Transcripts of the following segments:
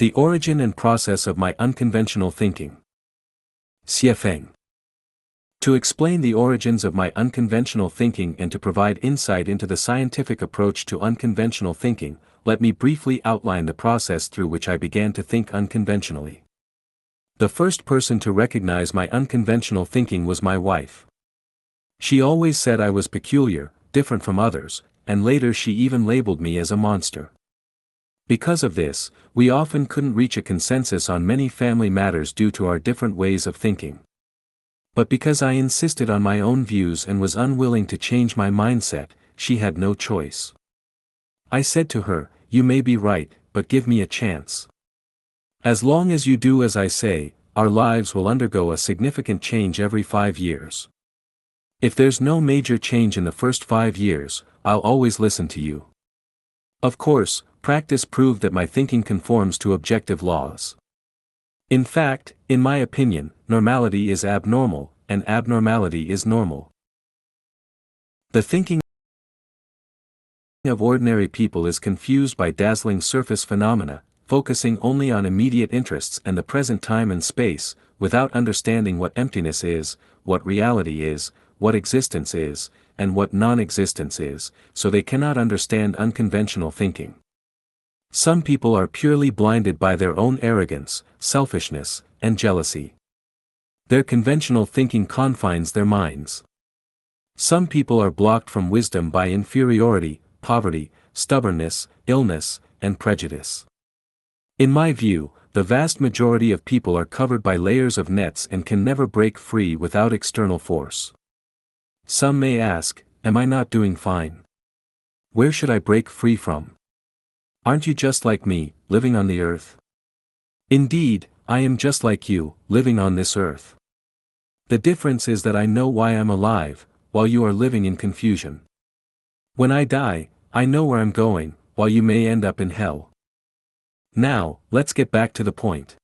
The origin and process of my unconventional thinking. Xiefeng. To explain the origins of my unconventional thinking and to provide insight into the scientific approach to unconventional thinking, let me briefly outline the process through which I began to think unconventionally. The first person to recognize my unconventional thinking was my wife. She always said I was peculiar, different from others, and later she even labeled me as a monster. Because of this, we often couldn't reach a consensus on many family matters due to our different ways of thinking. But because I insisted on my own views and was unwilling to change my mindset, she had no choice. I said to her, "You may be right, but give me a chance. As long as you do as I say, our lives will undergo a significant change every 5 years. If there's no major change in the first 5 years, I'll always listen to you." Of course, practice proved that my thinking conforms to objective laws. In fact, in my opinion, normality is abnormal, and abnormality is normal. The thinking of ordinary people is confused by dazzling surface phenomena, focusing only on immediate interests and the present time and space, without understanding what emptiness is, what reality is, what existence is, and what non-existence is, so they cannot understand unconventional thinking. Some people are purely blinded by their own arrogance, selfishness, and jealousy. Their conventional thinking confines their minds. Some people are blocked from wisdom by inferiority, poverty, stubbornness, illness, and prejudice. In my view, the vast majority of people are covered by layers of nets and can never break free without external force. Some may ask, "Am I not doing fine? Where should I break free from? Aren't you just like me, living on the earth?" Indeed, I am just like you, living on this earth. The difference is that I know why I'm alive, while you are living in confusion. When I die, I know where I'm going, while you may end up in hell. Now, let's get back to the point.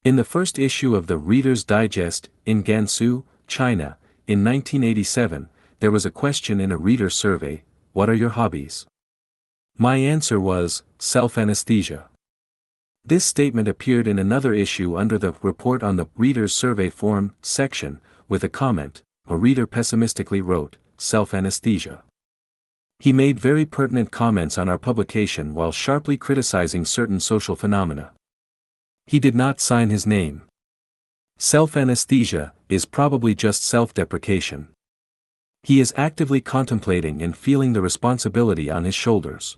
In the first issue of the Reader's Digest, in Gansu, China, in 1987, there was a question in a reader survey: "What are your hobbies?" My answer was, self-anesthesia. This statement appeared in another issue under the Report on the Reader's Survey Form section, with a comment. A reader pessimistically wrote, "Self-anesthesia." He made very pertinent comments on our publication while sharply criticizing certain social phenomena. He did not sign his name. Self-anesthesia is probably just self-deprecation. He is actively contemplating and feeling the responsibility on his shoulders.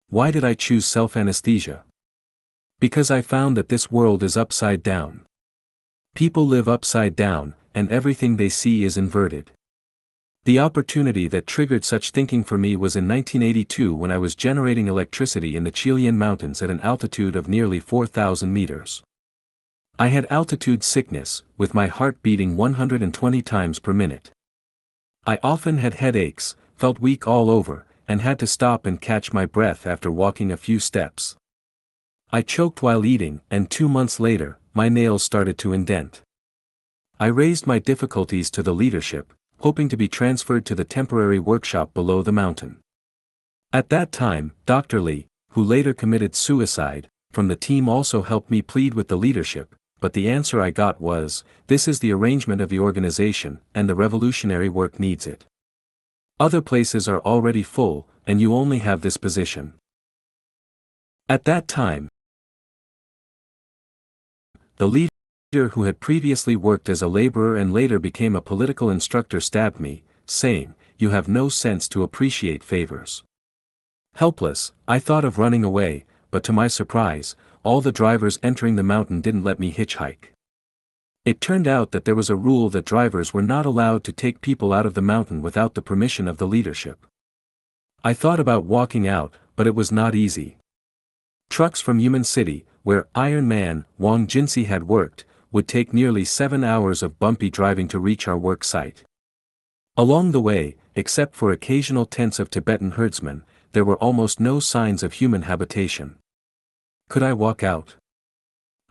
Why did I choose self-anesthesia? Because I found that this world is upside down. People live upside down, and everything they see is inverted. The opportunity that triggered such thinking for me was in 1982 when I was generating electricity in the Chilean mountains at an altitude of nearly 4,000 meters. I had altitude sickness, with my heart beating 120 times per minute. I often had headaches, felt weak all over, and had to stop and catch my breath after walking a few steps. I choked while eating, and 2 months later, my nails started to indent. I raised my difficulties to the leadership, hoping to be transferred to the temporary workshop below the mountain. At that time, Dr. Lee, who later committed suicide, from the team also helped me plead with the leadership, but the answer I got was, "This is the arrangement of the organization, and the revolutionary work needs it. Other places are already full, and you only have this position." At that time, the leader who had previously worked as a laborer and later became a political instructor stabbed me, saying, "You have no sense to appreciate favors." Helpless, I thought of running away, but to my surprise, all the drivers entering the mountain didn't let me hitchhike. It turned out that there was a rule that drivers were not allowed to take people out of the mountain without the permission of the leadership. I thought about walking out, but it was not easy. Trucks from Yumen City, where Iron Man Wang Jinsi had worked, would take nearly 7 hours of bumpy driving to reach our work site. Along the way, except for occasional tents of Tibetan herdsmen, there were almost no signs of human habitation. Could I walk out?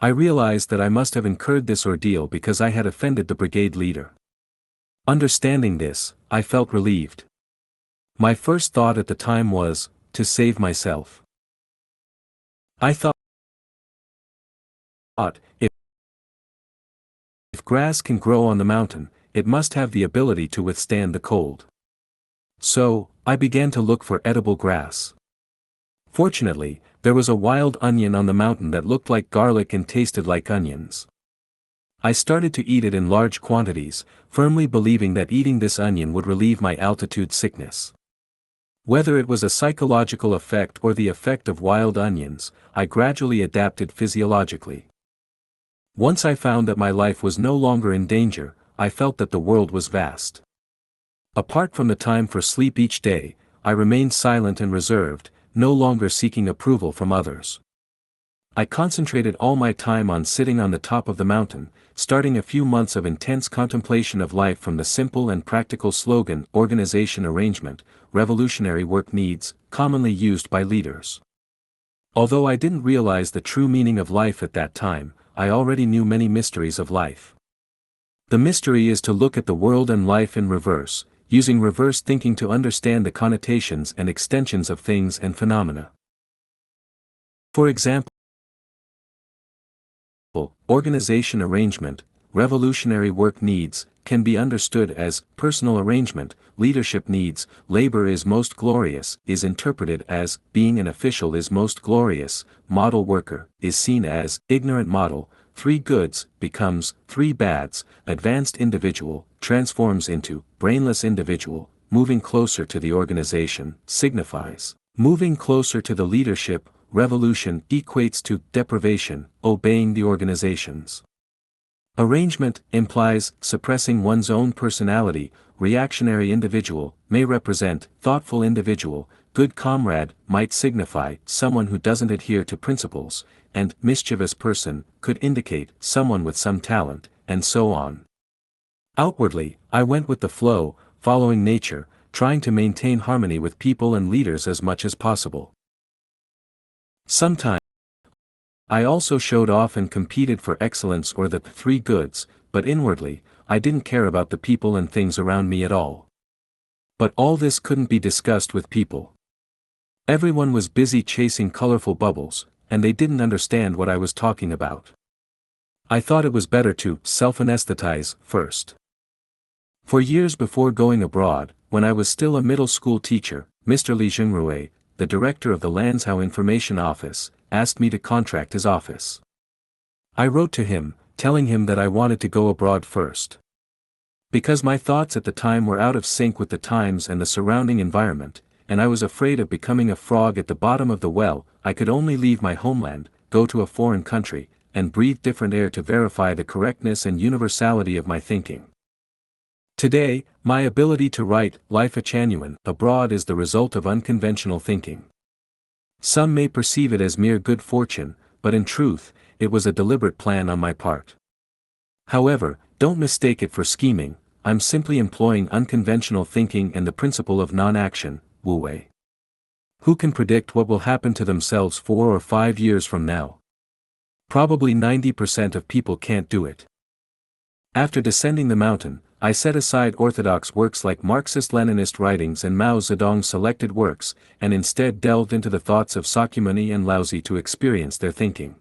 I realized that I must have incurred this ordeal because I had offended the brigade leader. Understanding this, I felt relieved. My first thought at the time was, to save myself. I thought if grass can grow on the mountain, it must have the ability to withstand the cold. So, I began to look for edible grass. Fortunately, there was a wild onion on the mountain that looked like garlic and tasted like onions. I started to eat it in large quantities, firmly believing that eating this onion would relieve my altitude sickness. Whether it was a psychological effect or the effect of wild onions, I gradually adapted physiologically. Once I found that my life was no longer in danger, I felt that the world was vast. Apart from the time for sleep each day, I remained silent and reserved, no longer seeking approval from others. I concentrated all my time on sitting on the top of the mountain, starting a few months of intense contemplation of life from the simple and practical slogan "Organization Arrangement, Revolutionary Work Needs," commonly used by leaders. Although I didn't realize the true meaning of life at that time, I already knew many mysteries of life. The mystery is to look at the world and life in reverse, using reverse thinking to understand the connotations and extensions of things and phenomena. For example, organization arrangement, revolutionary work needs, can be understood as personal arrangement, leadership needs, labor is most glorious, is interpreted as being an official is most glorious, model worker is seen as ignorant model, three goods becomes three bads, advanced individual transforms into brainless individual, moving closer to the organization signifies moving closer to the leadership. Revolution equates to deprivation, obeying the organizations. Arrangement implies suppressing one's own personality. Reactionary individual may represent thoughtful individual, good comrade might signify someone who doesn't adhere to principles, and mischievous person could indicate someone with some talent, and so on. Outwardly, I went with the flow, following nature, trying to maintain harmony with people and leaders as much as possible. Sometimes, I also showed off and competed for excellence or the three goods, but inwardly, I didn't care about the people and things around me at all. But all this couldn't be discussed with people. Everyone was busy chasing colorful bubbles, and they didn't understand what I was talking about. I thought it was better to self-anesthetize first. For years before going abroad, when I was still a middle school teacher, Mr. Lifechanyuan, the director of the Lanzhou Information Office, asked me to contract his office. I wrote to him, telling him that I wanted to go abroad first. Because my thoughts at the time were out of sync with the times and the surrounding environment, and I was afraid of becoming a frog at the bottom of the well, I could only leave my homeland, go to a foreign country, and breathe different air to verify the correctness and universality of my thinking. Today, my ability to write Lifechanyuan abroad is the result of unconventional thinking. Some may perceive it as mere good fortune, but in truth, it was a deliberate plan on my part. However, don't mistake it for scheming. I'm simply employing unconventional thinking and the principle of non-action, Wu Wei. Who can predict what will happen to themselves 4 or 5 years from now? Probably 90% of people can't do it. After descending the mountain, I set aside orthodox works like Marxist-Leninist writings and Mao Zedong's selected works, and instead delved into the thoughts of Sakyamuni and Laozi to experience their thinking.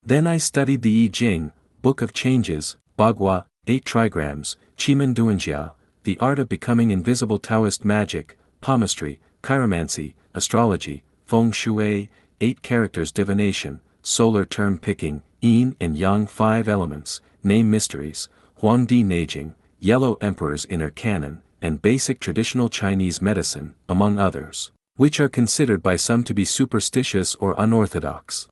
Then I studied the I Ching, Book of Changes, Bagua, 8 Trigrams, Chimen Duanjia, the art of becoming invisible Taoist magic, palmistry, chiromancy, astrology, feng shui, 8 characters divination, solar term picking, yin and yang 5 elements, name mysteries, Huangdi Neijing, Yellow Emperor's Inner Canon, and basic traditional Chinese medicine, among others, which are considered by some to be superstitious or unorthodox.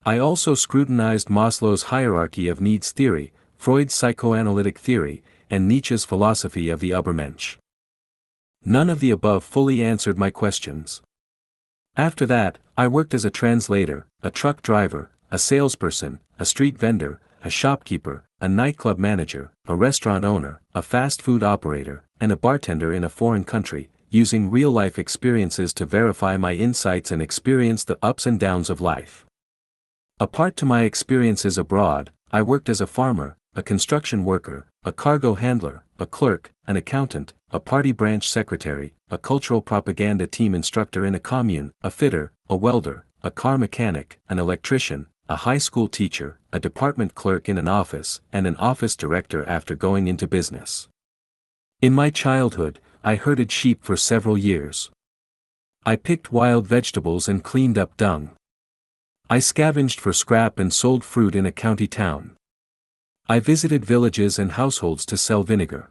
I also scrutinized Maslow's hierarchy of needs theory, Freud's psychoanalytic theory, and Nietzsche's philosophy of the Übermensch. None of the above fully answered my questions. After that, I worked as a translator, a truck driver, a salesperson, a street vendor, a shopkeeper, a nightclub manager, a restaurant owner, a fast food operator, and a bartender in a foreign country, using real-life experiences to verify my insights and experience the ups and downs of life. Apart from my experiences abroad, I worked as a farmer, a construction worker, a cargo handler, a clerk, an accountant, a party branch secretary, a cultural propaganda team instructor in a commune, a fitter, a welder, a car mechanic, an electrician, a high school teacher, a department clerk in an office, and an office director after going into business. In my childhood, I herded sheep for several years. I picked wild vegetables and cleaned up dung. I scavenged for scrap and sold fruit in a county town. I visited villages and households to sell vinegar.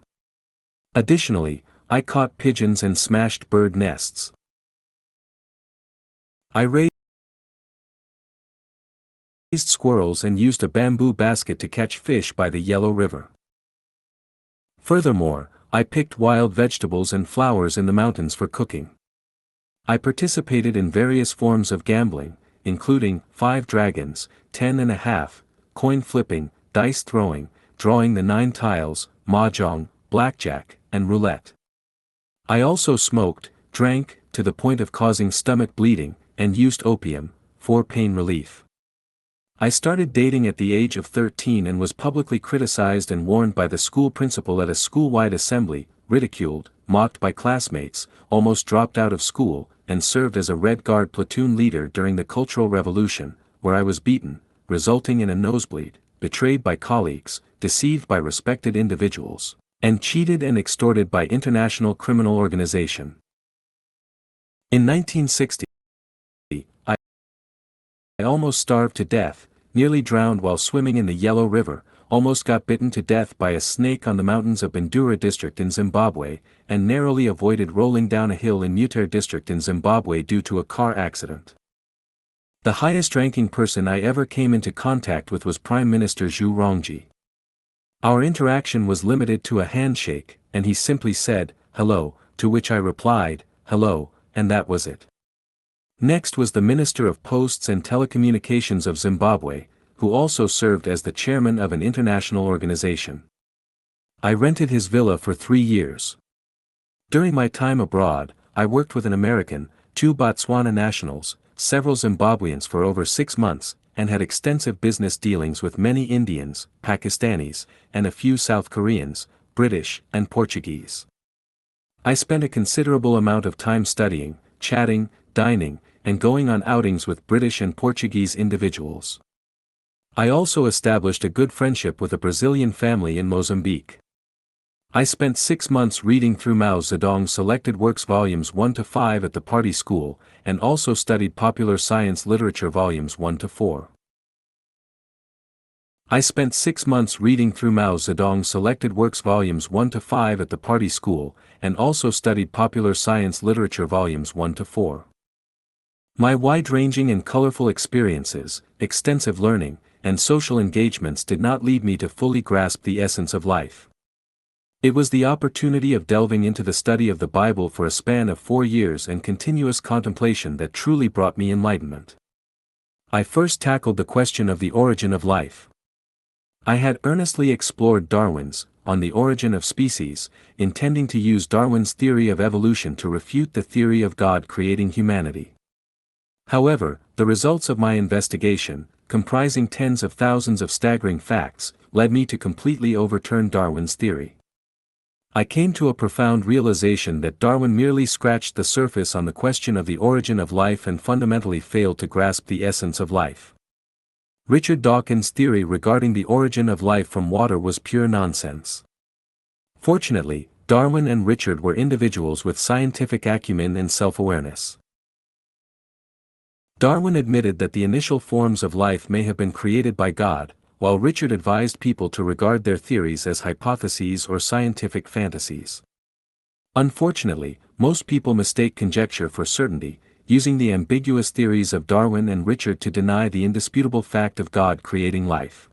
Additionally, I caught pigeons and smashed bird nests. I raised squirrels and used a bamboo basket to catch fish by the Yellow River. Furthermore, I picked wild vegetables and flowers in the mountains for cooking. I participated in various forms of gambling, including 5 dragons, 10 and a half, coin flipping, dice throwing, drawing the 9 tiles, mahjong, blackjack, and roulette. I also smoked, drank, to the point of causing stomach bleeding, and used opium, for pain relief. I started dating at the age of 13 and was publicly criticized and warned by the school principal at a school-wide assembly, ridiculed, mocked by classmates, almost dropped out of school, and served as a Red Guard platoon leader during the Cultural Revolution, where I was beaten, resulting in a nosebleed, betrayed by colleagues, deceived by respected individuals, and cheated and extorted by international criminal organization. In 1960, I almost starved to death, nearly drowned while swimming in the Yellow River, almost got bitten to death by a snake on the mountains of Bandura district in Zimbabwe, and narrowly avoided rolling down a hill in Mutare district in Zimbabwe due to a car accident. The highest-ranking person I ever came into contact with was Prime Minister Zhu Rongji. Our interaction was limited to a handshake, and he simply said, "Hello," to which I replied, "Hello," and that was it. Next was the Minister of Posts and Telecommunications of Zimbabwe, who also served as the chairman of an international organization. I rented his villa for 3 years. During my time abroad, I worked with an American, 2 Botswana nationals, several Zimbabweans for over 6 months, and had extensive business dealings with many Indians, Pakistanis, and a few South Koreans, British, and Portuguese. I spent a considerable amount of time studying, chatting, dining, and going on outings with British and Portuguese individuals. I also established a good friendship with a Brazilian family in Mozambique. I spent 6 months reading through Mao Zedong's selected works volumes 1 to 5 at the party school, and also studied popular science literature volumes 1 to 4. I spent 6 months reading through Mao Zedong's selected works volumes 1 to 5 at the party school, and also studied popular science literature volumes 1 to 4. My wide-ranging and colorful experiences, extensive learning, and social engagements did not lead me to fully grasp the essence of life. It was the opportunity of delving into the study of the Bible for a span of 4 years and continuous contemplation that truly brought me enlightenment. I first tackled the question of the origin of life. I had earnestly explored Darwin's On the Origin of Species, intending to use Darwin's theory of evolution to refute the theory of God creating humanity. However, the results of my investigation, comprising tens of thousands of staggering facts, led me to completely overturn Darwin's theory. I came to a profound realization that Darwin merely scratched the surface on the question of the origin of life and fundamentally failed to grasp the essence of life. Richard Dawkins' theory regarding the origin of life from water was pure nonsense. Fortunately, Darwin and Richard were individuals with scientific acumen and self-awareness. Darwin admitted that the initial forms of life may have been created by God, while Richard advised people to regard their theories as hypotheses or scientific fantasies. Unfortunately, most people mistake conjecture for certainty, using the ambiguous theories of Darwin and Richard to deny the indisputable fact of God creating life.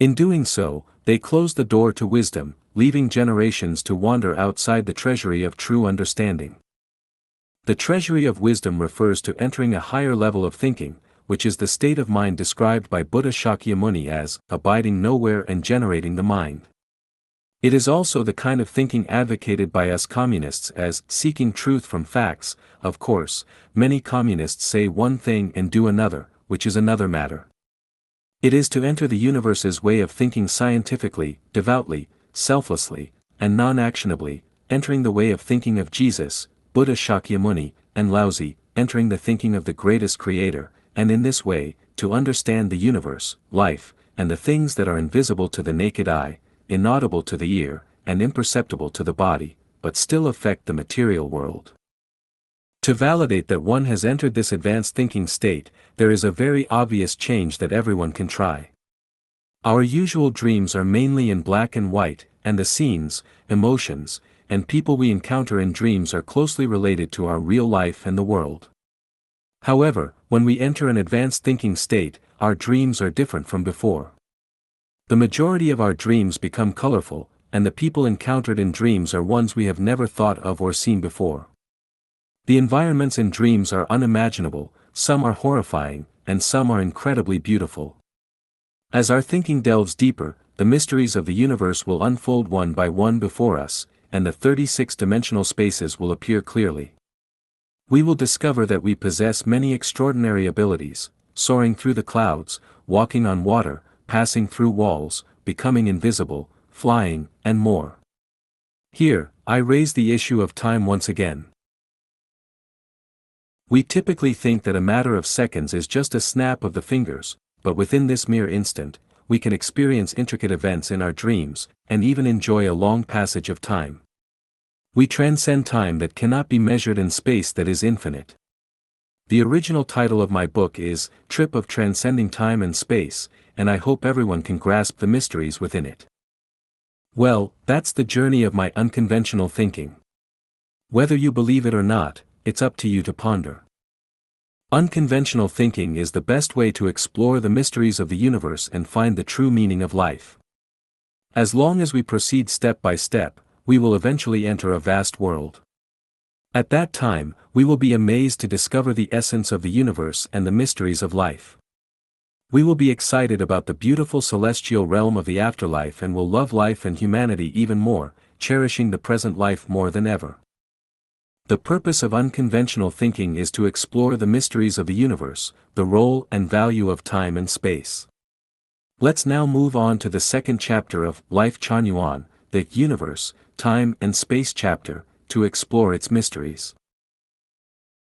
In doing so, they close the door to wisdom, leaving generations to wander outside the treasury of true understanding. The treasury of wisdom refers to entering a higher level of thinking, which is the state of mind described by Buddha Shakyamuni as abiding nowhere and generating the mind. It is also the kind of thinking advocated by us communists as seeking truth from facts. Of course, many communists say one thing and do another, which is another matter. It is to enter the universe's way of thinking scientifically, devoutly, selflessly, and non-actionably, entering the way of thinking of Jesus, Buddha Shakyamuni, and Laozi, entering the thinking of the greatest creator, and in this way, to understand the universe, life, and the things that are invisible to the naked eye, inaudible to the ear, and imperceptible to the body, but still affect the material world. To validate that one has entered this advanced thinking state, there is a very obvious change that everyone can try. Our usual dreams are mainly in black and white, and the scenes, emotions, and people we encounter in dreams are closely related to our real life and the world. However, when we enter an advanced thinking state, our dreams are different from before. The majority of our dreams become colorful, and the people encountered in dreams are ones we have never thought of or seen before. The environments in dreams are unimaginable, some are horrifying, and some are incredibly beautiful. As our thinking delves deeper, the mysteries of the universe will unfold one by one before us, and the 36-dimensional spaces will appear clearly. We will discover that we possess many extraordinary abilities, soaring through the clouds, walking on water, passing through walls, becoming invisible, flying, and more. Here, I raise the issue of time once again. We typically think that a matter of seconds is just a snap of the fingers, but within this mere instant, we can experience intricate events in our dreams, and even enjoy a long passage of time. We transcend time that cannot be measured in space that is infinite. The original title of my book is Trip of Transcending Time and Space, and I hope everyone can grasp the mysteries within it. Well, that's the journey of my unconventional thinking. Whether you believe it or not, it's up to you to ponder. Unconventional thinking is the best way to explore the mysteries of the universe and find the true meaning of life. As long as we proceed step by step, we will eventually enter a vast world. At that time, we will be amazed to discover the essence of the universe and the mysteries of life. We will be excited about the beautiful celestial realm of the afterlife and will love life and humanity even more, cherishing the present life more than ever. The purpose of unconventional thinking is to explore the mysteries of the universe, the role and value of time and space. Let's now move on to the second chapter of Lifechanyuan, the universe, time and space chapter, to explore its mysteries.